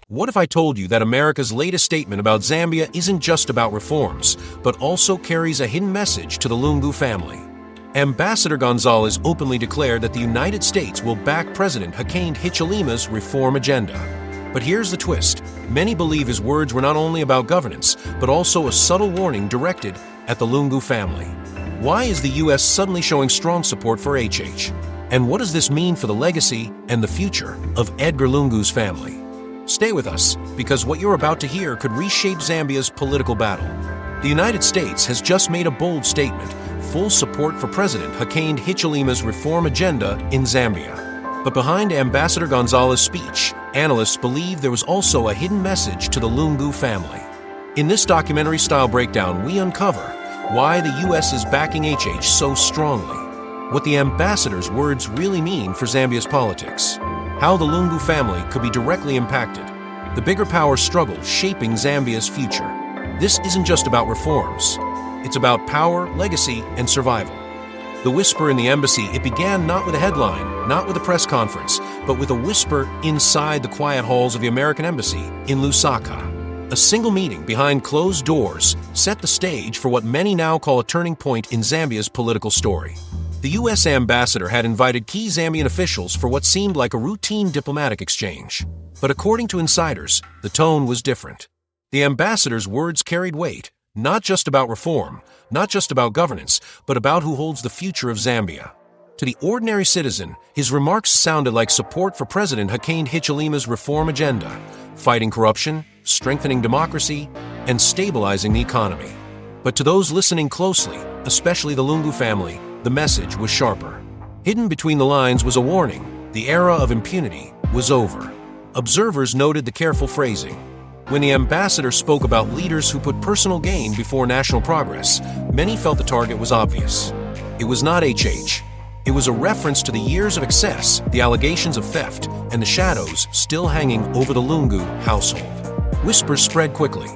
What if I told you that America's latest statement about Zambia isn't just about reforms, but also carries a hidden message to the Lungu family? Ambassador Gonzales openly declared that the United States will back President Hakainde Hichilema's reform agenda. But here's the twist. Many believe his words were not only about governance, but also a subtle warning directed at the Lungu family. Why is the U.S. suddenly showing strong support for HH? And what does this mean for the legacy and the future of Edgar Lungu's family? Stay with us, because what you're about to hear could reshape Zambia's political battle. The United States has just made a bold statement, full support for President Hakainde Hichilema's reform agenda in Zambia. But behind Ambassador Gonzales' speech, analysts believe there was also a hidden message to the Lungu family. In this documentary-style breakdown, we uncover why the U.S. is backing HH so strongly, what the ambassador's words really mean for Zambia's politics, how the Lungu family could be directly impacted, the bigger power struggle shaping Zambia's future. This isn't just about reforms. It's about power, legacy, and survival. The whisper in the embassy, it began not with a headline, not with a press conference, but with a whisper inside the quiet halls of the American embassy in Lusaka. A single meeting behind closed doors set the stage for what many now call a turning point in Zambia's political story. The U.S. ambassador had invited key Zambian officials for what seemed like a routine diplomatic exchange. But according to insiders, the tone was different. The ambassador's words carried weight, not just about reform, not just about governance, but about who holds the future of Zambia. To the ordinary citizen, his remarks sounded like support for President Hakainde Hichilema's reform agenda, fighting corruption, strengthening democracy, and stabilizing the economy. But to those listening closely, especially the Lungu family, the message was sharper. Hidden between the lines was a warning. The era of impunity was over. Observers noted the careful phrasing. When the ambassador spoke about leaders who put personal gain before national progress, many felt the target was obvious. It was not HH. It was a reference to the years of excess, the allegations of theft, and the shadows still hanging over the Lungu household. Whispers spread quickly.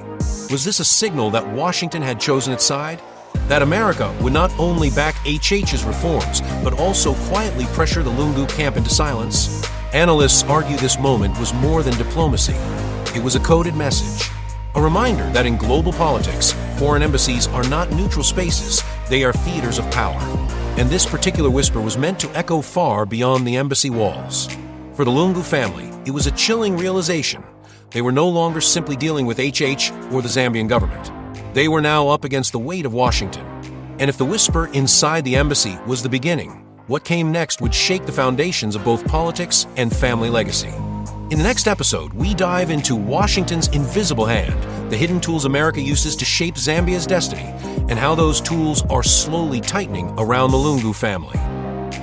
Was this a signal that Washington had chosen its side? That America would not only back HH's reforms, but also quietly pressure the Lungu camp into silence? Analysts argue this moment was more than diplomacy. It was a coded message. A reminder that in global politics, foreign embassies are not neutral spaces, they are theaters of power. And this particular whisper was meant to echo far beyond the embassy walls. For the Lungu family, it was a chilling realization. They were no longer simply dealing with HH or the Zambian government. They were now up against the weight of Washington. And if the whisper inside the embassy was the beginning, what came next would shake the foundations of both politics and family legacy. In the next episode, we dive into Washington's invisible hand, the hidden tools America uses to shape Zambia's destiny, and how those tools are slowly tightening around the Lungu family.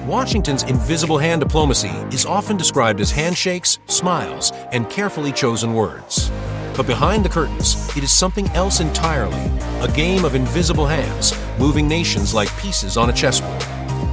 Washington's invisible hand diplomacy is often described as handshakes, smiles, and carefully chosen words. But behind the curtains, it is something else entirely, a game of invisible hands, moving nations like pieces on a chessboard.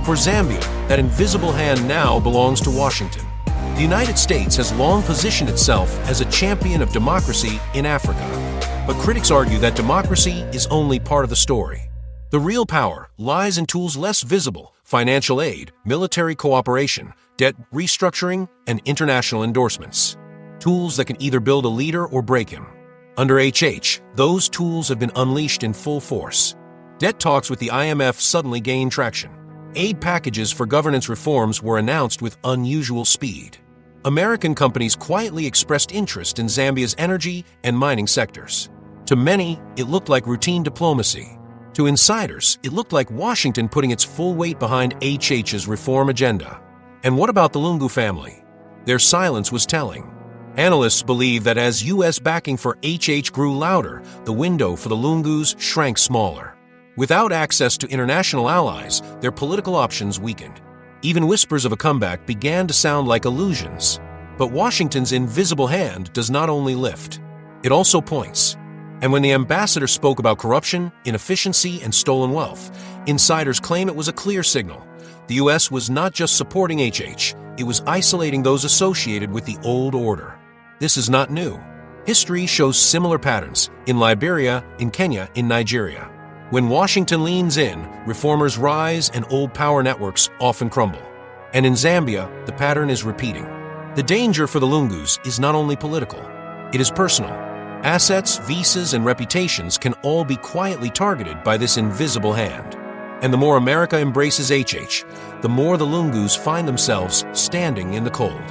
For Zambia, that invisible hand now belongs to Washington. The United States has long positioned itself as a champion of democracy in Africa. But critics argue that democracy is only part of the story. The real power lies in tools less visible: financial aid, military cooperation, debt restructuring, and international endorsements. Tools that can either build a leader or break him. Under HH, those tools have been unleashed in full force. Debt talks with the IMF suddenly gained traction. Aid packages for governance reforms were announced with unusual speed. American companies quietly expressed interest in Zambia's energy and mining sectors. To many, it looked like routine diplomacy. To insiders, it looked like Washington putting its full weight behind HH's reform agenda. And what about the Lungu family? Their silence was telling. Analysts believe that as U.S. backing for HH grew louder, the window for the Lungus shrank smaller. Without access to international allies, their political options weakened. Even whispers of a comeback began to sound like illusions. But Washington's invisible hand does not only lift, it also points. And when the ambassador spoke about corruption, inefficiency, and stolen wealth, insiders claim it was a clear signal. The U.S. was not just supporting HH, it was isolating those associated with the old order. This is not new. History shows similar patterns in Liberia, in Kenya, in Nigeria. When Washington leans in, reformers rise and old power networks often crumble. And in Zambia, the pattern is repeating. The danger for the Lungus is not only political, It is personal. Assets, visas, and reputations can all be quietly targeted by this invisible hand. And the more America embraces HH, the more the Lungus find themselves standing in the cold.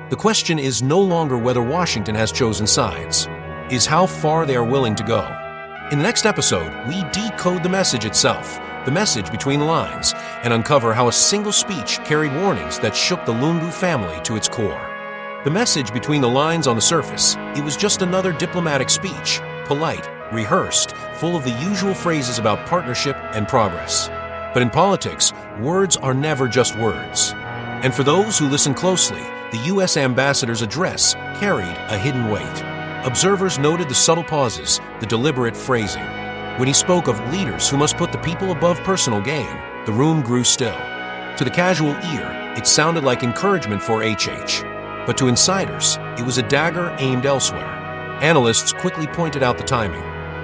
The question is no longer whether Washington has chosen sides, is how far they are willing to go. In the next episode, we decode the message itself, the message between the lines, and uncover how a single speech carried warnings that shook the Lungu family to its core. The message between the lines on the surface, it was just another diplomatic speech, polite, rehearsed, full of the usual phrases about partnership and progress. But in politics, words are never just words. And for those who listen closely, the U.S. ambassador's address carried a hidden weight. Observers noted the subtle pauses, the deliberate phrasing. When he spoke of leaders who must put the people above personal gain, the room grew still. To the casual ear, it sounded like encouragement for HH. But to insiders, it was a dagger aimed elsewhere. Analysts quickly pointed out the timing.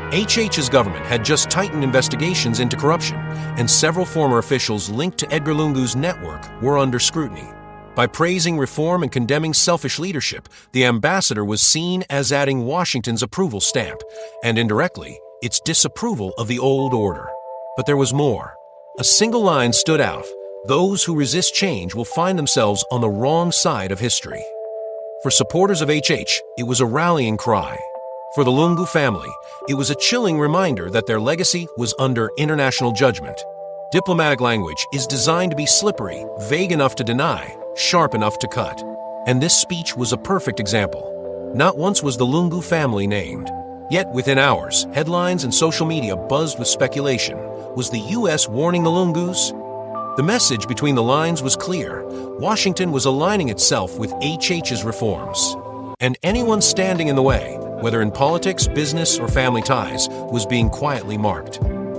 HH's government had just tightened investigations into corruption, and several former officials linked to Edgar Lungu's network were under scrutiny. By praising reform and condemning selfish leadership, the ambassador was seen as adding Washington's approval stamp, and indirectly, its disapproval of the old order. But there was more. A single line stood out: those who resist change will find themselves on the wrong side of history. For supporters of HH, it was a rallying cry. For the Lungu family, it was a chilling reminder that their legacy was under international judgment. Diplomatic language is designed to be slippery, vague enough to deny, sharp enough to cut. And this speech was a perfect example. Not once was the Lungu family named. Yet within hours, headlines and social media buzzed with speculation. Was the U.S. warning the Lungus? The message between the lines was clear. Washington was aligning itself with HH's reforms. And anyone standing in the way, whether in politics, business, or family ties, was being quietly marked.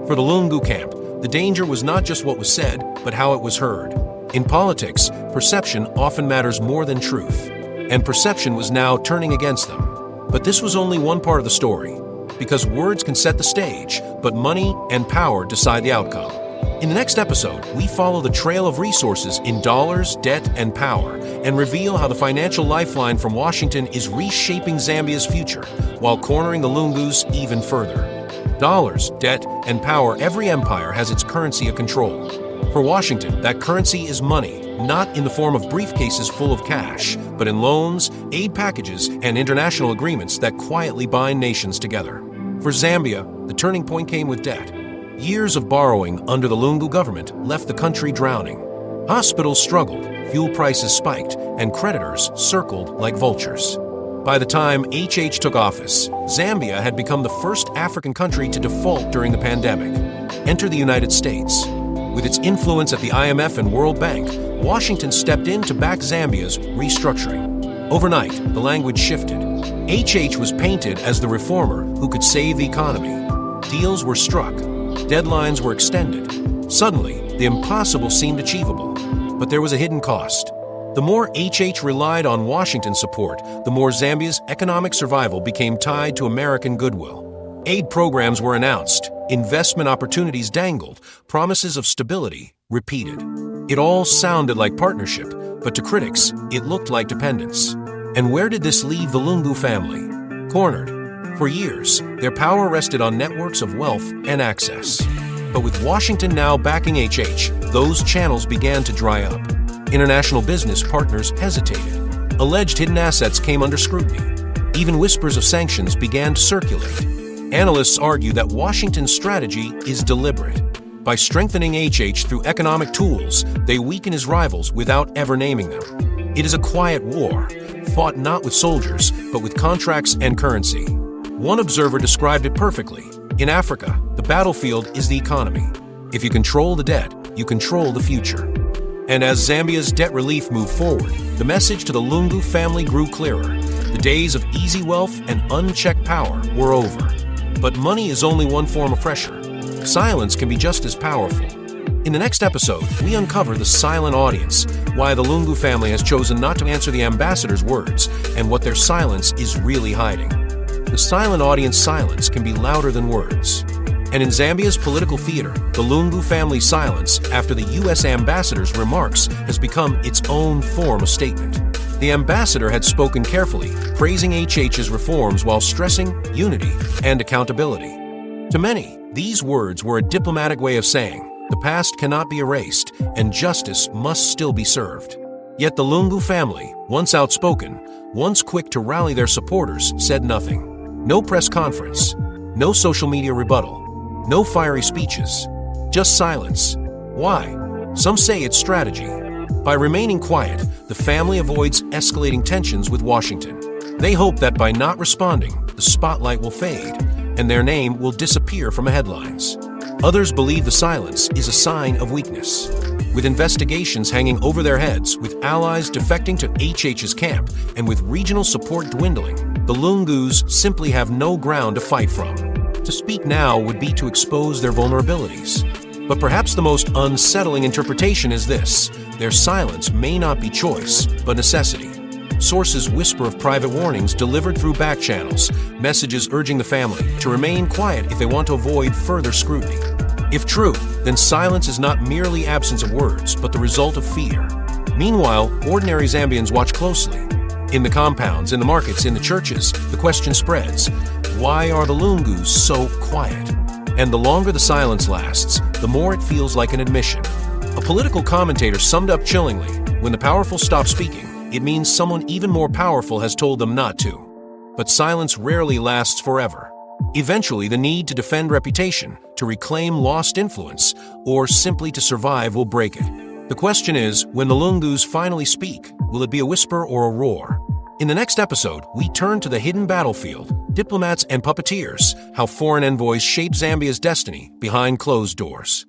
For the Lungu camp, the danger was not just what was said, but how it was heard. In politics, perception often matters more than truth. And perception was now turning against them. But this was only one part of the story. Because words can set the stage, but money and power decide the outcome. In the next episode, we follow the trail of resources in dollars, debt, and power, and reveal how the financial lifeline from Washington is reshaping Zambia's future, while cornering the Lungus even further. Dollars, debt, and power, every empire has its currency of control. For Washington, that currency is money, not in the form of briefcases full of cash, but in loans, aid packages, and international agreements that quietly bind nations together. For Zambia, the turning point came with debt. Years of borrowing under the Lungu government left the country drowning. Hospitals struggled, fuel prices spiked, and creditors circled like vultures. By the time HH took office, Zambia had become the first African country to default during the pandemic. Enter the United States. With its influence at the IMF and World Bank, Washington stepped in to back Zambia's restructuring. Overnight, the language shifted. HH was painted as the reformer who could save the economy. Deals were struck. Deadlines were extended. Suddenly, the impossible seemed achievable. But there was a hidden cost. The more HH relied on Washington support, the more Zambia's economic survival became tied to American goodwill. Aid programs were announced, investment opportunities dangled, promises of stability repeated. It all sounded like partnership, but to critics, it looked like dependence. And where did this leave the Lungu family? Cornered. For years, their power rested on networks of wealth and access. But with Washington now backing HH, those channels began to dry up. International business partners hesitated. Alleged hidden assets came under scrutiny. Even whispers of sanctions began to circulate. Analysts argue that Washington's strategy is deliberate. By strengthening HH through economic tools, they weaken his rivals without ever naming them. It is a quiet war, fought not with soldiers, but with contracts and currency. One observer described it perfectly. In Africa, the battlefield is the economy. If you control the debt, you control the future. And as Zambia's debt relief moved forward, the message to the Lungu family grew clearer. The days of easy wealth and unchecked power were over. But money is only one form of pressure. Silence can be just as powerful. In the next episode, we uncover the silent audience, why the Lungu family has chosen not to answer the ambassador's words, and what their silence is really hiding. The silent audience silence can be louder than words. And in Zambia's political theater, the Lungu family's silence after the U.S. ambassador's remarks has become its own form of statement. The ambassador had spoken carefully, praising HH's reforms while stressing unity and accountability. To many, these words were a diplomatic way of saying, the past cannot be erased and justice must still be served. Yet the Lungu family, once outspoken, once quick to rally their supporters, said nothing. No press conference, no social media rebuttal, no fiery speeches, just silence. Why? Some say it's strategy. By remaining quiet, the family avoids escalating tensions with Washington. They hope that by not responding, the spotlight will fade and their name will disappear from headlines. Others believe the silence is a sign of weakness. With investigations hanging over their heads, with allies defecting to HH's camp, and with regional support dwindling, the Lungus simply have no ground to fight from. To speak now would be to expose their vulnerabilities. But perhaps the most unsettling interpretation is this: their silence may not be choice, but necessity. Sources whisper of private warnings delivered through back channels, messages urging the family to remain quiet if they want to avoid further scrutiny. If true, then silence is not merely absence of words, but the result of fear. Meanwhile, ordinary Zambians watch closely. In the compounds, in the markets, in the churches, the question spreads: why are the Lungus so quiet? And the longer the silence lasts, the more it feels like an admission. A political commentator summed up chillingly, when the powerful stop speaking, it means someone even more powerful has told them not to. But silence rarely lasts forever. Eventually, the need to defend reputation, to reclaim lost influence, or simply to survive will break it. The question is, when the Lungus finally speak, will it be a whisper or a roar? In the next episode, we turn to the hidden battlefield, Diplomats and Puppeteers, how foreign envoys shape Zambia's destiny behind closed doors.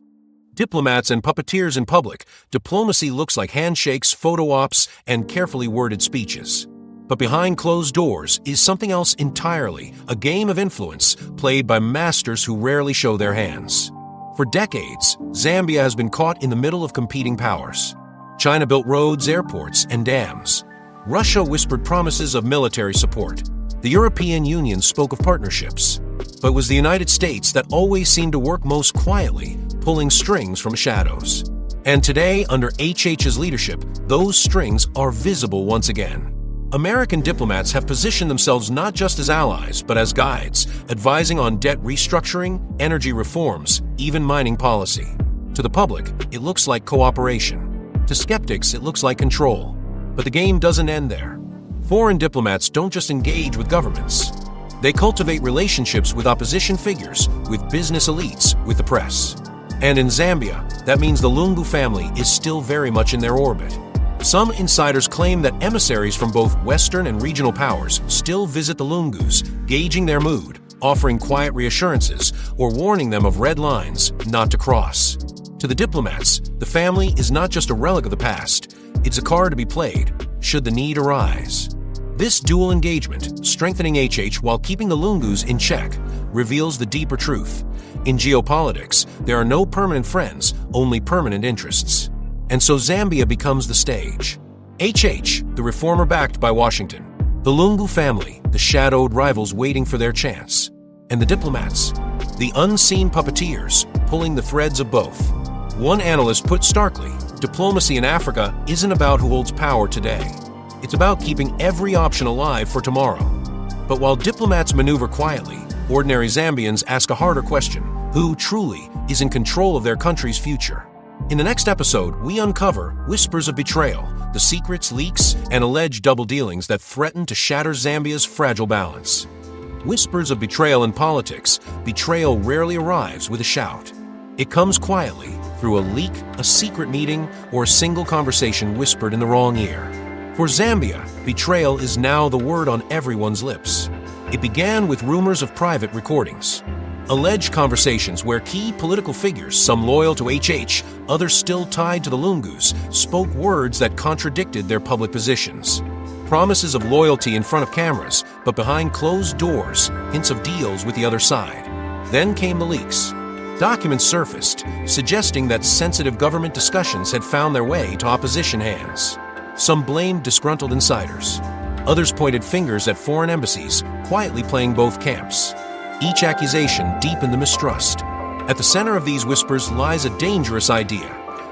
Diplomats and puppeteers in public, diplomacy looks like handshakes, photo ops, and carefully worded speeches. But behind closed doors is something else entirely, a game of influence played by masters who rarely show their hands. For decades, Zambia has been caught in the middle of competing powers. China built roads, airports, and dams. Russia whispered promises of military support. The European Union spoke of partnerships. But it was the United States that always seemed to work most quietly, pulling strings from shadows. And today, under HH's leadership, those strings are visible once again. American diplomats have positioned themselves not just as allies, but as guides, advising on debt restructuring, energy reforms, even mining policy. To the public, it looks like cooperation. To skeptics, it looks like control. But the game doesn't end there. Foreign diplomats don't just engage with governments. They cultivate relationships with opposition figures, with business elites, with the press. And in Zambia, that means the Lungu family is still very much in their orbit. Some insiders claim that emissaries from both Western and regional powers still visit the Lungus, gauging their mood, offering quiet reassurances, or warning them of red lines not to cross. To the diplomats, the family is not just a relic of the past, it's a card to be played, should the need arise. This dual engagement, strengthening HH while keeping the Lungus in check, reveals the deeper truth. In geopolitics, there are no permanent friends, only permanent interests. And so Zambia becomes the stage. HH, the reformer backed by Washington. The Lungu family, the shadowed rivals waiting for their chance. And the diplomats, the unseen puppeteers, pulling the threads of both. One analyst put starkly, diplomacy in Africa isn't about who holds power today. It's about keeping every option alive for tomorrow. But while diplomats maneuver quietly, ordinary Zambians ask a harder question: who truly is in control of their country's future? In the next episode, we uncover whispers of betrayal, the secrets, leaks, and alleged double dealings that threaten to shatter Zambia's fragile balance. Whispers of betrayal in politics, betrayal rarely arrives with a shout. It comes quietly, through a leak, a secret meeting, or a single conversation whispered in the wrong ear. For Zambia, betrayal is now the word on everyone's lips. It began with rumors of private recordings. Alleged conversations where key political figures, some loyal to HH, others still tied to the Lungus, spoke words that contradicted their public positions. Promises of loyalty in front of cameras, but behind closed doors, hints of deals with the other side. Then came the leaks. Documents surfaced, suggesting that sensitive government discussions had found their way to opposition hands. Some blamed disgruntled insiders. Others pointed fingers at foreign embassies, quietly playing both camps. Each accusation deepened the mistrust. At the center of these whispers lies a dangerous idea,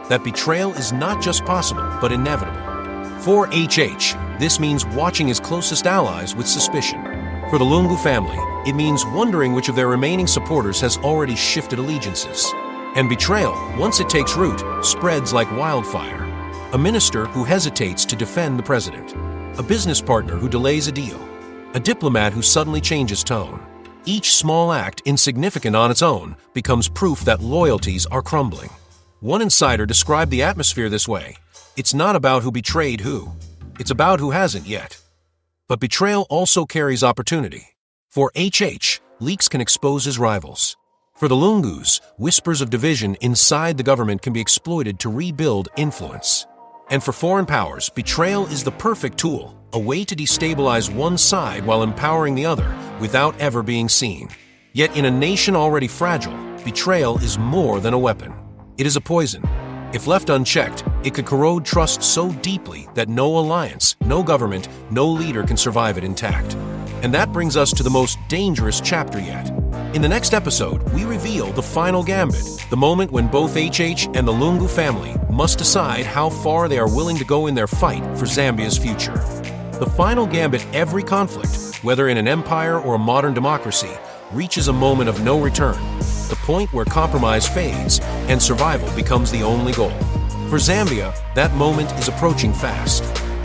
that betrayal is not just possible, but inevitable. For HH, this means watching his closest allies with suspicion. For the Lungu family, it means wondering which of their remaining supporters has already shifted allegiances. And betrayal, once it takes root, spreads like wildfire. A minister who hesitates to defend the president. A business partner who delays a deal. A diplomat who suddenly changes tone. Each small act, insignificant on its own, becomes proof that loyalties are crumbling. One insider described the atmosphere this way: "It's not about who betrayed who. It's about who hasn't yet." But betrayal also carries opportunity. For HH, leaks can expose his rivals. For the Lungus, whispers of division inside the government can be exploited to rebuild influence. And for foreign powers, betrayal is the perfect tool, a way to destabilize one side while empowering the other without ever being seen. Yet in a nation already fragile, betrayal is more than a weapon. It is a poison. If left unchecked, it could corrode trust so deeply that no alliance, no government, no leader can survive it intact. And that brings us to the most dangerous chapter yet. In the next episode, we reveal the final gambit, the moment when both HH and the Lungu family must decide how far they are willing to go in their fight for Zambia's future. The final gambit, every conflict, whether in an empire or a modern democracy, reaches a moment of no return, the point where compromise fades and survival becomes the only goal. For Zambia, that moment is approaching fast.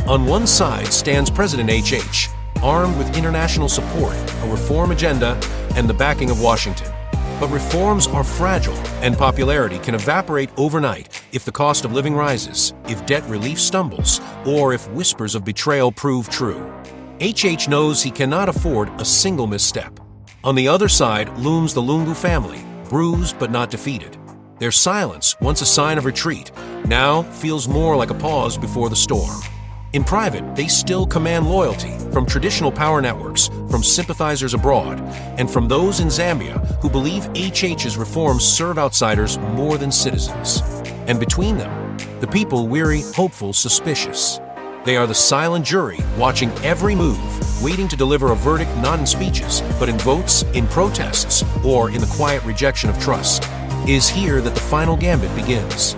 On one side stands President HH, armed with international support, a reform agenda, and the backing of Washington. But reforms are fragile, and popularity can evaporate overnight if the cost of living rises, if debt relief stumbles, or if whispers of betrayal prove true. HH knows he cannot afford a single misstep. On the other side looms the Lungu family, bruised but not defeated. Their silence, once a sign of retreat, now feels more like a pause before the storm. In private, they still command loyalty from traditional power networks, from sympathizers abroad, and from those in Zambia who believe HH's reforms serve outsiders more than citizens. And between them, the people weary, hopeful, suspicious. They are the silent jury, watching every move, waiting to deliver a verdict not in speeches, but in votes, in protests, or in the quiet rejection of trust. It is here that the final gambit begins.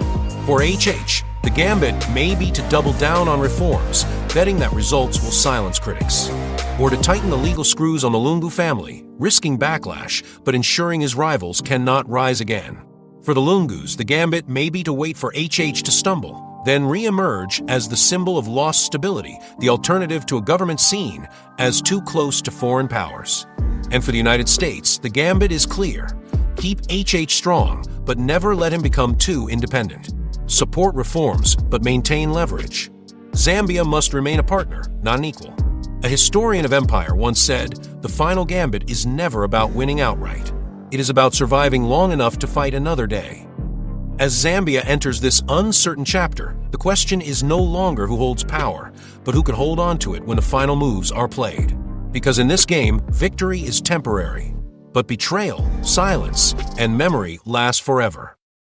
For HH, the gambit may be to double down on reforms, betting that results will silence critics. Or to tighten the legal screws on the Lungu family, risking backlash, but ensuring his rivals cannot rise again. For the Lungus, the gambit may be to wait for HH to stumble, then re-emerge as the symbol of lost stability, the alternative to a government seen as too close to foreign powers. And for the United States, the gambit is clear. Keep HH strong, but never let him become too independent. Support reforms, but maintain leverage. Zambia must remain a partner, not an equal. A historian of empire once said, "The final gambit is never about winning outright. It is about surviving long enough to fight another day." As Zambia enters this uncertain chapter, the question is no longer who holds power, but who can hold on to it when the final moves are played. Because in this game, victory is temporary, but betrayal, silence, and memory last forever.